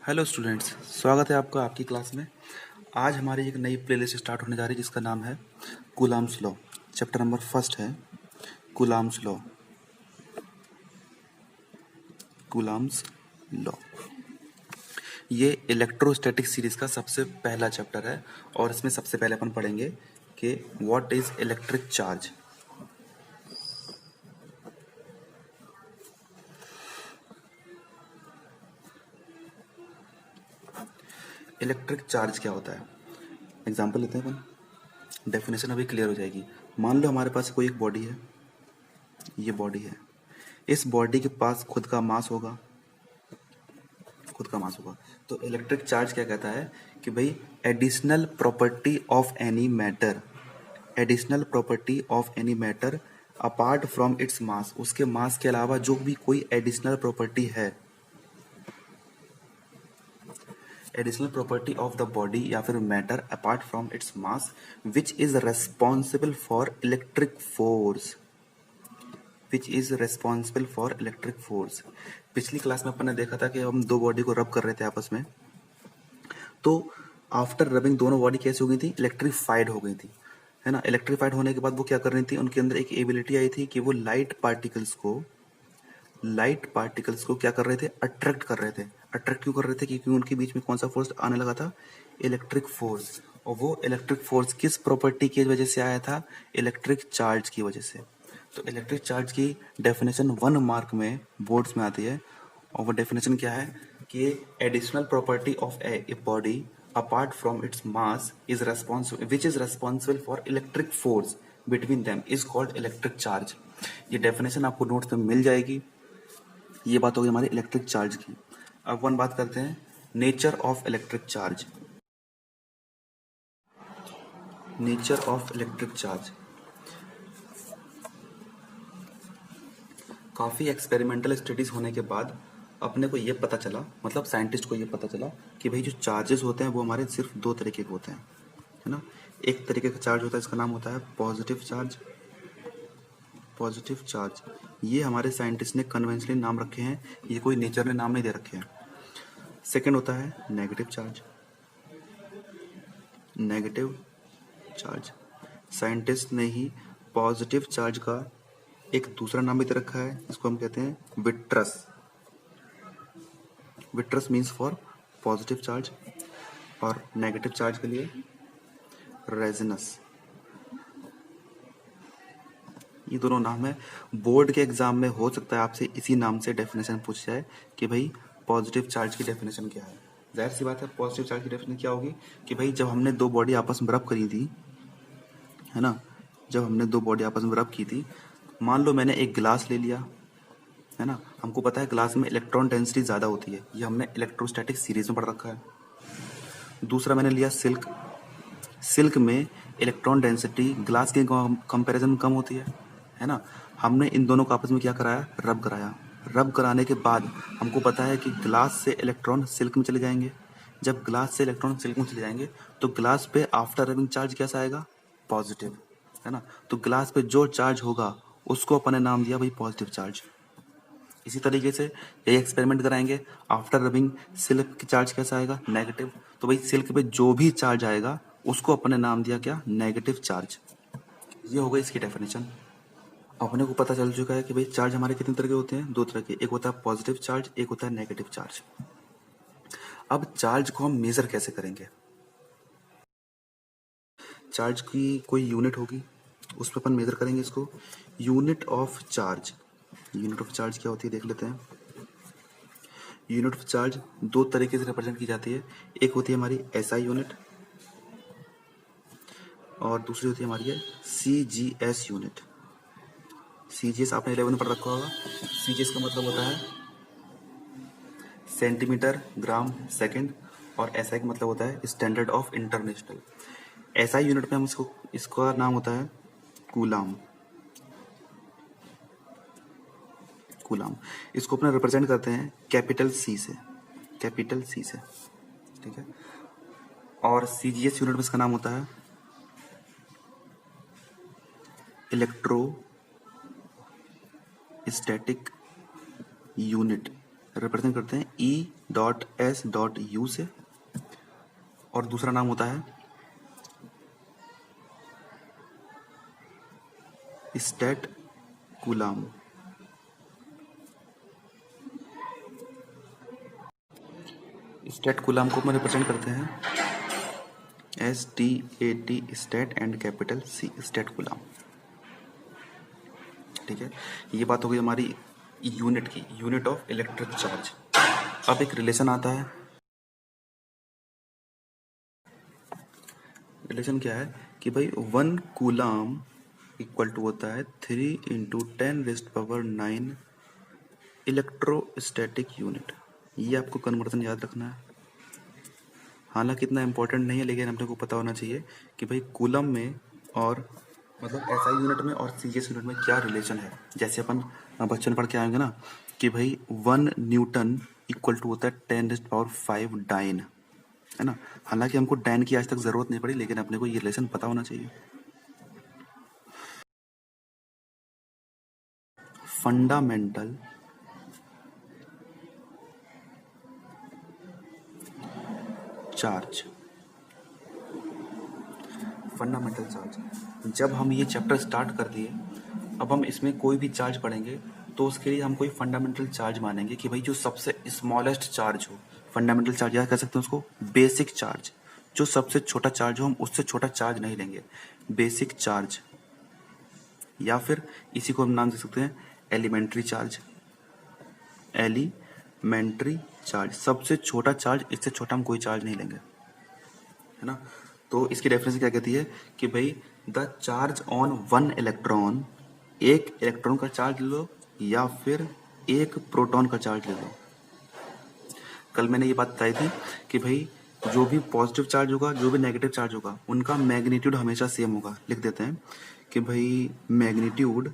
Hello students, स्वागत है आपका आपकी क्लास में। आज हमारी एक नई प्लेलिस्ट स्टार्ट होने जा रही है जिसका नाम है coulombs law. Chapter number first है कूलाम्स लॉ। कूलाम्स लॉ ये इलेक्ट्रोस्टैटिक सीरीज का सबसे पहला चैप्टर है और इसमें सबसे पहले अपन पढ़ेंगे कि what is electric charge. Electric charge क्या होता है, एग्जाम्पल लेते हैं अपन, डेफिनेशन अभी क्लियर हो जाएगी। मान लो हमारे पास कोई एक बॉडी है, ये बॉडी है, इस बॉडी के पास खुद का मास होगा, तो इलेक्ट्रिक चार्ज क्या कहता है कि भाई additional property of any matter, additional property of any matter apart from its mass, उसके मास के अलावा जो भी कोई एडिशनल प्रॉपर्टी है, additional property of the body या फिर matter apart from its mass which is responsible for electric force, which is responsible for electric force. पिछली क्लास में अपन ने देखा था कि हम दो बॉडी को रब कर रहे थे आपस में, तो आफ्टर रबिंग दोनों बॉडी कैसे हो गई थी, इलेक्ट्रीफाइड हो गई थी, है ना। इलेक्ट्रीफाइड होने के बाद वो क्या कर रही थी, उनके अंदर एक एबिलिटी आई थी कि वो लाइट पार्टिकल्स को क्या कर रहे थे, अट्रैक्ट कर रहे थे। अट्रैक्ट क्यों कर रहे थे, क्योंकि उनके बीच में कौन सा फोर्स आने लगा था, इलेक्ट्रिक फोर्स। और वो इलेक्ट्रिक फोर्स किस प्रॉपर्टी की वजह से आया था, इलेक्ट्रिक चार्ज की वजह से। तो इलेक्ट्रिक चार्ज की डेफिनेशन 1 मार्क में बोर्ड्स में आती है, और वो डेफिनेशन क्या है कि additional property of a body apart from its mass is responsible which is responsible for electric force between them is called electric charge. ये डेफिनेशन आपको नोट्स में मिल जाएगी। ये बात होगी हमारी इलेक्ट्रिक चार्ज की। अब वन बात करते हैं nature of electric charge. Nature of electric charge, काफ़ी एक्सपेरिमेंटल स्टडीज होने के बाद अपने को ये पता चला, मतलब साइंटिस्ट को ये पता चला कि भाई जो चार्जेस होते हैं वो हमारे सिर्फ दो तरीके के होते हैं, है ना। एक तरीके का चार्ज होता है, इसका नाम होता है पॉजिटिव चार्ज। पॉजिटिव चार्ज ये हमारे साइंटिस्ट ने कन्वेंशनली नाम रखे हैं, ये कोई नेचर ने नाम नहीं दे रखे हैं। सेकेंड होता है negative charge. Negative charge scientist ने ही पॉजिटिव चार्ज का एक दूसरा नाम भी दे रखा है, इसको हम कहते हैं vitreous. Vitreous means for positive charge, और नेगेटिव चार्ज के लिए रेजिनस। ये दोनों नाम है। बोर्ड के एग्जाम में हो सकता है आपसे इसी नाम से डेफिनेशन पूछ जाए कि भाई पॉजिटिव चार्ज की डेफिनेशन क्या है। जाहिर सी बात है, पॉजिटिव चार्ज की डेफिनेशन क्या होगी कि भाई जब हमने दो बॉडी आपस में रब करी थी, है ना, जब हमने दो बॉडी आपस में रब की थी, मान लो मैंने एक गिलास ले लिया, है ना, हमको पता है ग्लास में इलेक्ट्रॉन डेंसिटी ज़्यादा होती है, ये हमने इलेक्ट्रोस्टैटिक सीरीज में पढ़ रखा है। दूसरा मैंने लिया सिल्क, सिल्क में इलेक्ट्रॉन डेंसिटी ग्लास के कंपैरिजन में कम होती है ना। हमने इन दोनों को आपस में क्या कराया, रब कराया। रब कराने के बाद हमको पता है कि ग्लास से इलेक्ट्रॉन सिल्क में चले जाएंगे। जब ग्लास से इलेक्ट्रॉन सिल्क में चले जाएंगे तो ग्लास पे आफ्टर रबिंग चार्ज कैसा आएगा, पॉजिटिव, है ना। तो ग्लास पे जो चार्ज होगा उसको अपन ने नाम दिया भाई पॉजिटिव चार्ज। इसी तरीके से यही एक्सपेरिमेंट कराएंगे, आफ्टर रबिंग सिल्क की चार्ज कैसा आएगा, नेगेटिव। तो भाई सिल्क पे जो भी चार्ज आएगा उसको अपने नाम दिया क्या, नेगेटिव चार्ज। ये हो गई इसकी डेफिनेशन। अपने को पता चल चुका है कि भाई चार्ज हमारे कितने तरह के होते हैं, दो तरह के, एक होता है पॉजिटिव चार्ज, एक होता है नेगेटिव चार्ज। अब चार्ज को हम मेजर कैसे करेंगे, चार्ज की कोई यूनिट होगी, उस पर अपन मेजर करेंगे इसको। Unit of charge, unit of charge क्या होती है देख लेते हैं। यूनिट ऑफ चार्ज दो तरीके से रिप्रेजेंट की जाती है, एक होती है हमारी एसआई यूनिट और दूसरी होती है हमारी है सीजीएस यूनिट। सीजीएस आपने 11 में पढ़ रखा होगा। सीजीएस का मतलब होता है सेंटीमीटर ग्राम सेकंड, और एसआई का मतलब होता है standard of international. SI unit में हम इसको, इसका नाम होता है कूलाम। कूलाम इसको अपना रिप्रेजेंट करते हैं कैपिटल सी से, कैपिटल सी से, ठीक है। और सीजीएस यूनिट में इसका नाम होता है इलेक्ट्रो स्टैटिक यूनिट, रिप्रेजेंट करते हैं E.S.U से, और दूसरा नाम होता है स्टेट कूलाम। स्टेट कूलाम को हम रिप्रेजेंट करते हैं STAT state and capital C state coulomb. ठीक है, ये बात हो गई हमारी यूनिट की, यूनिट ऑफ इलेक्ट्रिक चार्ज। अब एक रिलेशन आता है। रिलेशन क्या है कि भाई 1 कूलाम इक्वल टू होता है 3 × 10⁻⁹ इलेक्ट्रोस्टैटिक यूनिट। ये आपको कन्वर्जन याद रखना है, हालांकि इतना इम्पोर्टेंट नहीं है, लेकिन अपने को पता होना चाहिए कि भाई कूलम में और मतलब SI यूनिट में और CS यूनिट में क्या रिलेशन है। जैसे अपन बच्चों पढ़ के आएंगे ना कि भाई 1 न्यूटन इक्वल टू होता है 10⁵ डाइन, है ना। हालांकि हमको डाइन की आज तक जरूरत नहीं पड़ी, लेकिन अपने को ये रिलेशन पता होना चाहिए। Fundamental charge, fundamental charge. जब हम ये चैप्टर स्टार्ट कर दिए, अब हम इसमें कोई भी चार्ज पढ़ेंगे तो उसके लिए हम कोई फंडामेंटल चार्ज मानेंगे कि भाई जो सबसे स्मॉलेस्ट चार्ज हो। फंडामेंटल चार्ज या कह सकते हैं उसको बेसिक चार्ज, जो सबसे छोटा चार्ज हो हम उससे छोटा चार्ज नहीं लेंगे, बेसिक चार्ज। या फिर इसी को हम नाम दे सकते हैं एलिमेंट्री चार्ज। एलिमेंट्री चार्ज सबसे छोटा चार्ज, इससे छोटा हम कोई चार्ज नहीं लेंगे, है ना। तो इसकी डेफिनेशन क्या कहती है कि भाई द चार्ज ऑन 1 इलेक्ट्रॉन, एक इलेक्ट्रॉन का चार्ज ले लो या फिर एक प्रोटॉन का चार्ज ले लो। कल मैंने ये बात बताई थी कि भाई जो भी पॉजिटिव चार्ज होगा, जो भी नेगेटिव चार्ज होगा, उनका मैग्नीट्यूड हमेशा सेम होगा। लिख देते हैं कि भाई magnitude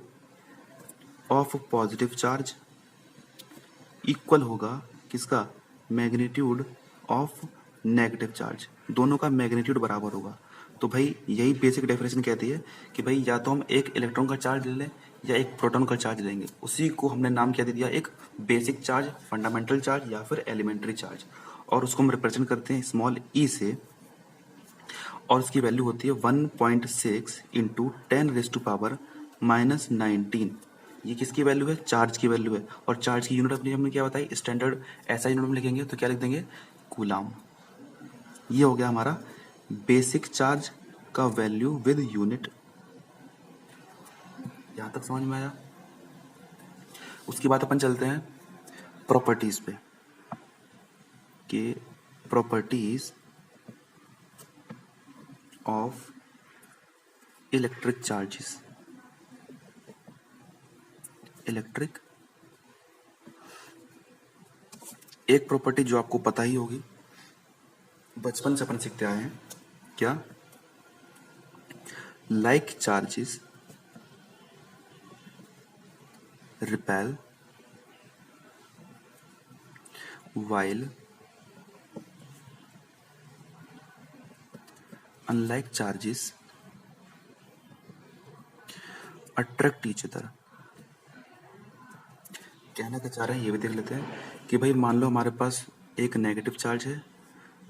of positive charge equal होगा किसका, मैग्नीट्यूड ऑफ नेगेटिव चार्ज। दोनों का मैग्नीट्यूड बराबर होगा। तो भाई यही बेसिक डेफिनेशन कहती है कि भाई या तो हम एक इलेक्ट्रॉन का चार्ज ले लें या एक प्रोटॉन का चार्ज लेंगे, उसी को हमने नाम क्या दे दिया, एक बेसिक चार्ज, फंडामेंटल चार्ज या फिर एलिमेंट्री चार्ज। और उसको हम रिप्रेजेंट करते हैं स्मॉल e से, और उसकी वैल्यू होती है 1.6 × 10⁻⁻19। ये किसकी वैल्यू है, चार्ज की वैल्यू है। और चार्ज की यूनिट अपनी हमने क्या बताई, स्टैंडर्ड SI यूनिट में लिखेंगे तो क्या लिख देंगे, कूलाम। ये हो गया हमारा बेसिक चार्ज का वैल्यू विद यूनिट। यहां तक समझ में आया। उसके बाद अपन चलते हैं प्रॉपर्टीज पे, कि properties of electric charges. Electric एक प्रॉपर्टी जो आपको पता ही होगी, बचपन से अपन सीखते आए हैं, क्या, like charges repel while unlike charges attract each other। कहना क्या चाह रहे हैं ये भी देख लेते हैं कि भाई मान लो हमारे पास एक नेगेटिव चार्ज है,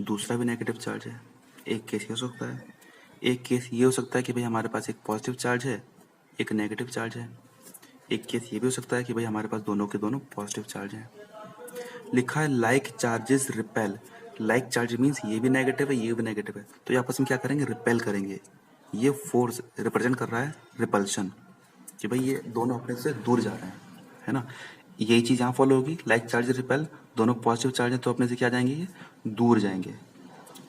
दूसरा भी नेगेटिव चार्ज है। एक केस ये हो सकता है, एक केस ये हो सकता है कि भाई हमारे पास एक पॉजिटिव चार्ज है, एक नेगेटिव चार्ज है। एक केस ये भी हो सकता है कि भाई हमारे पास दोनों के दोनों पॉजिटिव चार्ज हैं। लिखा है like charges repel. Like charge means ये भी नेगेटिव है, ये भी नेगेटिव है, तो ये आपस में क्या करेंगे, रिपेल करेंगे। ये फोर्स रिप्रेजेंट कर रहा है रिपल्शन, कि भाई ये दोनों अपने से दूर जा रहे हैं, है ना। यही चीज यहाँ फॉलो होगी, लाइक चार्ज रिपेल, दोनों पॉजिटिव चार्ज है तो अपने से क्या जाएंगे, ये दूर जाएंगे।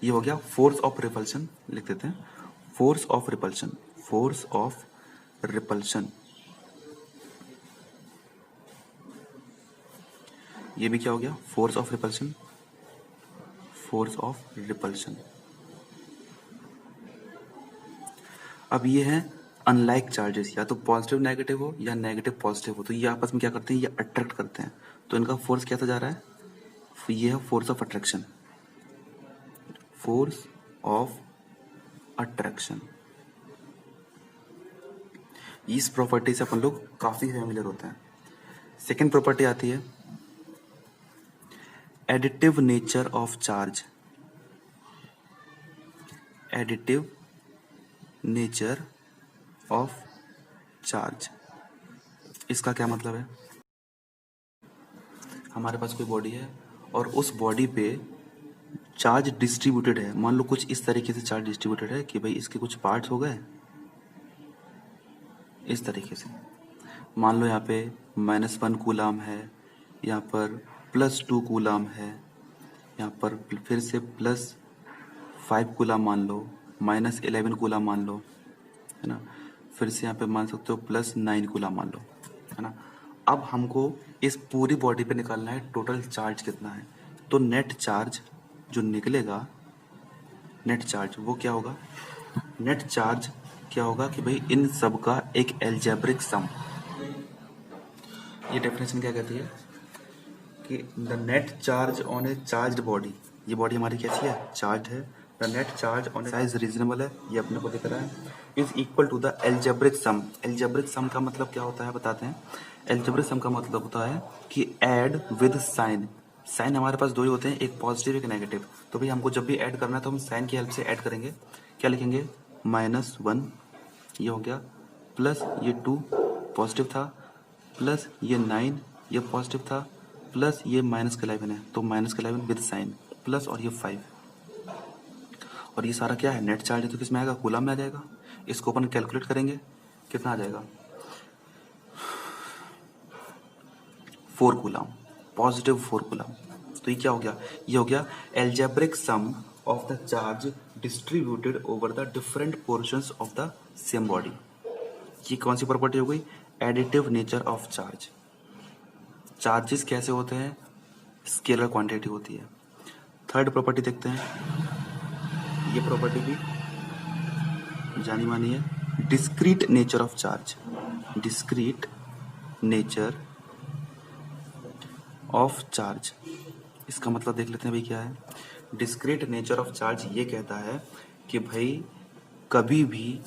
ये हो गया फोर्स ऑफ रिपल्शन। लिख देते हैं force of repulsion, force of repulsion. ये भी क्या हो गया, force of repulsion, force of repulsion. अब ये है अनलाइक चार्जेस, या तो पॉजिटिव नेगेटिव हो या नेगेटिव पॉजिटिव हो, तो ये आपस में क्या करते हैं, ये अट्रैक्ट करते हैं। तो इनका फोर्स कैसा जा रहा है, ये है force of attraction, force of attraction. इस प्रॉपर्टी से अपन लोग काफी फेमिलियर होते हैं। सेकेंड प्रॉपर्टी आती है additive nature of charge, additive nature of charge, इसका क्या मतलब है? हमारे पास कोई बॉडी है और उस बॉडी पे चार्ज डिस्ट्रीब्यूटेड है, मान लो कुछ इस तरीके से चार्ज डिस्ट्रीब्यूटेड है कि भाई इसके कुछ पार्ट्स हो गए इस तरीके से, मान लो यहाँ पे -1 कूलाम है, यहाँ पर +2 कूलाम है, यहाँ पर फिर से +5 कूलाम मान लो, -11 कूलाम मान लो, है ना, फिर से यहाँ पे मान सकते हो +9 कूलाम मान लो, है ना। अब हमको इस पूरी बॉडी पे निकालना है टोटल चार्ज कितना है। तो नेट चार्ज जो निकलेगा, नेट चार्ज वो क्या होगा? नेट चार्ज क्या होगा कि भाई इन सब का एक एल्जेब्रिक सम। ये डेफिनेशन क्या कहती है कि the net charge on a charged body, ये बॉडी हमारी कैसी है? चार्ज है। The net charge on a size reasonable है, ये अपने को दिख रहा है, is equal to the algebraic sum. Algebraic sum का मतलब क्या होता है बताते हैं। एल्जेब्रिक सम का मतलब होता है कि ऐड विद साइन। साइन हमारे पास दो ही होते हैं, एक पॉजिटिव एक नेगेटिव। तो भाई हमको जब भी ऐड करना है तो हम साइन की हेल्प से ऐड करेंगे। क्या लिखेंगे? -1 ये हो गया, प्लस ये 2 पॉजिटिव था, प्लस ये 9 ये पॉजिटिव था, प्लस ये -11 है तो -11 विद साइन, प्लस और ये 5, और ये सारा क्या है? नेट चार्ज है तो किस में आएगा? कूलम में आ जाएगा। इसको अपन कैलकुलेट करेंगे, कितना आ जाएगा? 4 कूलम, पॉजिटिव 4 कूलम। तो ये क्या हो गया? ये हो गया algebraic sum of the charge distributed over the different portions of the same body. ये कौन सी प्रॉपर्टी हो गई? Additive nature of charge. Charges कैसे होते हैं? स्केलर क्वांटिटी होती है। थर्ड प्रॉपर्टी देखते हैं, ये प्रॉपर्टी भी जानी मानी है, discrete nature of charge. Discrete nature of charge, इसका मतलब देख लेते हैं भाई क्या है। डिस्क्रीट नेचर ऑफ चार्ज ये कहता है कि भाई कभी भी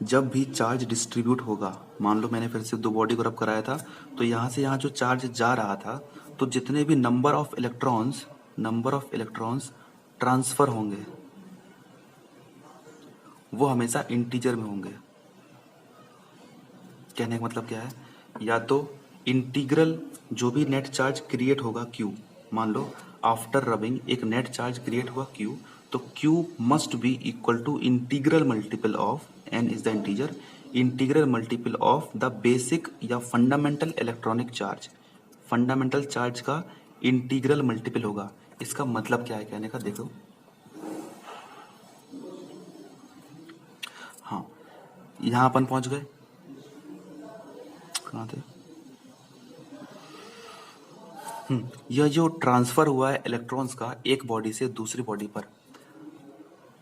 जब भी चार्ज डिस्ट्रीब्यूट होगा, मान लो मैंने फिर से दो बॉडी को रब कराया था, तो यहाँ से यहाँ जो चार्ज जा रहा था, तो जितने भी नंबर ऑफ इलेक्ट्रॉन्स ट्रांसफर होंगे वो हमेशा इंटीजर में होंगे। कहने का मतलब क्या है? या तो इंटीग्रल जो भी नेट चार्ज क्रिएट होगा Q, मान लो आफ्टर रबिंग एक नेट चार्ज क्रिएट हुआ Q, तो Q must be equal to integral multiple of n is the integer, integral multiple of the basic या fundamental electronic charge. Fundamental charge का integral multiple होगा। इसका मतलब क्या है कहने का? देखो, हाँ यहां अपन पहुंच गए, कहाँ थे? यह जो ट्रांसफर हुआ है इलेक्ट्रॉन्स का एक बॉडी से दूसरी बॉडी पर,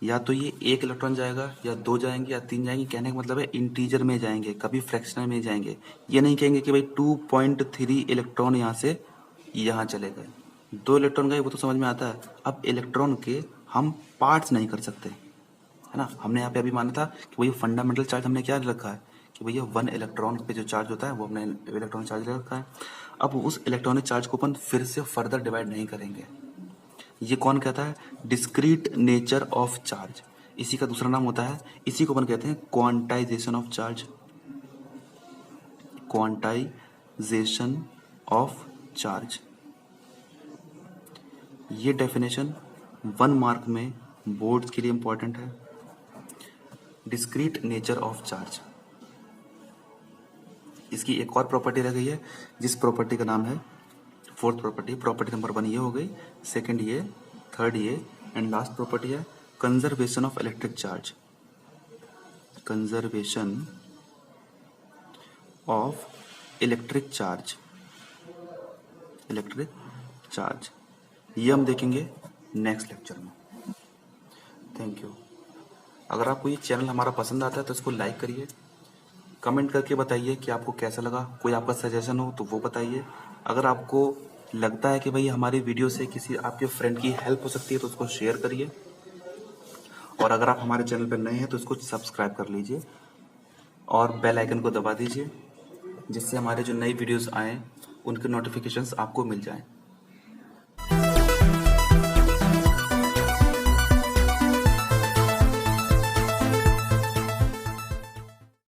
या तो ये एक इलेक्ट्रॉन जाएगा या दो जाएंगे या तीन जाएंगे। कहने का मतलब है इंटीजर में जाएंगे, कभी फ्रैक्शनल में जाएंगे। ये नहीं कहेंगे कि भाई 2.3 इलेक्ट्रॉन यहाँ से यहाँ चले गए, 2 इलेक्ट्रॉन गए, वो तो समझ में आता है। अब इलेक्ट्रॉन के हम पार्ट्स नहीं कर सकते, है ना। हमने यहाँ पे अभी माना था कि भैया फंडामेंटल चार्ज हमने क्या रखा है कि भैया 1 इलेक्ट्रॉन पे जो चार्ज होता है वो हमने इलेक्ट्रॉनिक चार्ज रखा है। अब उस इलेक्ट्रॉनिक चार्ज को अपन फिर से फर्दर डिवाइड नहीं करेंगे। ये कौन कहता है? Discrete nature of charge. इसी का दूसरा नाम होता है, इसी को अपन कहते हैं quantization of charge. Quantization of charge, ये डेफिनेशन 1 मार्क में बोर्ड्स के लिए इंपॉर्टेंट है। डिस्क्रीट नेचर ऑफ चार्ज, इसकी एक और प्रॉपर्टी रह गई है जिस प्रॉपर्टी का नाम है फोर्थ प्रॉपर्टी। प्रॉपर्टी नंबर 1 ये हो गई, सेकंड ये, थर्ड ये, एंड लास्ट प्रॉपर्टी है conservation of electric charge. Conservation of electric charge, electric charge, ये हम देखेंगे नेक्स्ट लेक्चर में। Thank you. अगर आपको ये चैनल हमारा पसंद आता है तो इसको लाइक करिए, कमेंट करके बताइए कि आपको कैसा लगा। कोई आपका सजेशन हो तो वो बताइए। अगर आपको लगता है कि भाई हमारी वीडियो से किसी आपके फ्रेंड की हेल्प हो सकती है तो उसको शेयर करिए। और अगर आप हमारे चैनल पर नए हैं तो इसको सब्सक्राइब कर लीजिए और बेल आइकन को दबा दीजिए, जिससे हमारे जो नई वीडियोस आएँ उनके नोटिफिकेशंस आपको मिल जाएं।